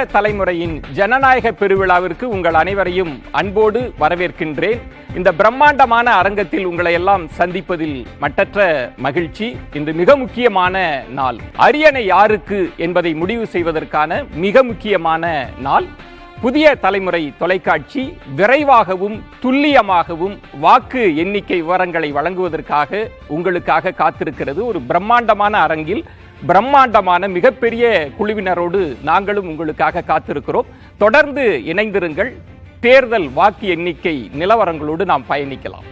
தலைமுறையின் ஜனநாயக பெருவிழாவிற்கு உங்கள் அனைவரையும் அன்போடு வரவேற்கின்றேன். இந்த பிரம்மாண்டமான அரங்கத்தில் உங்களை எல்லாம் சந்திப்பதில் மட்டற்ற மகிழ்ச்சி. இன்று மிக முக்கியமான நாள். அரியணை யாருக்கு என்பதை முடிவு செய்வதற்கான மிக முக்கியமான நாள். புதிய தலைமுறை தொலைக்காட்சி விரைவாகவும் துல்லியமாகவும் வாக்கு எண்ணிக்கை விவரங்களை வழங்குவதற்காக உங்களுக்காக காத்திருக்கிறது. ஒரு பிரம்மாண்டமான அரங்கில் பிரம்மாண்டமான மிகப்பெரிய குழுவினரோடு நாங்களும் உங்களுக்காக காத்திருக்கிறோம். தொடர்ந்து இணைந்திருங்கள். தேர்தல் வாக்கு எண்ணிக்கை நிலவரங்களோடு நாம் பயணிக்கலாம்.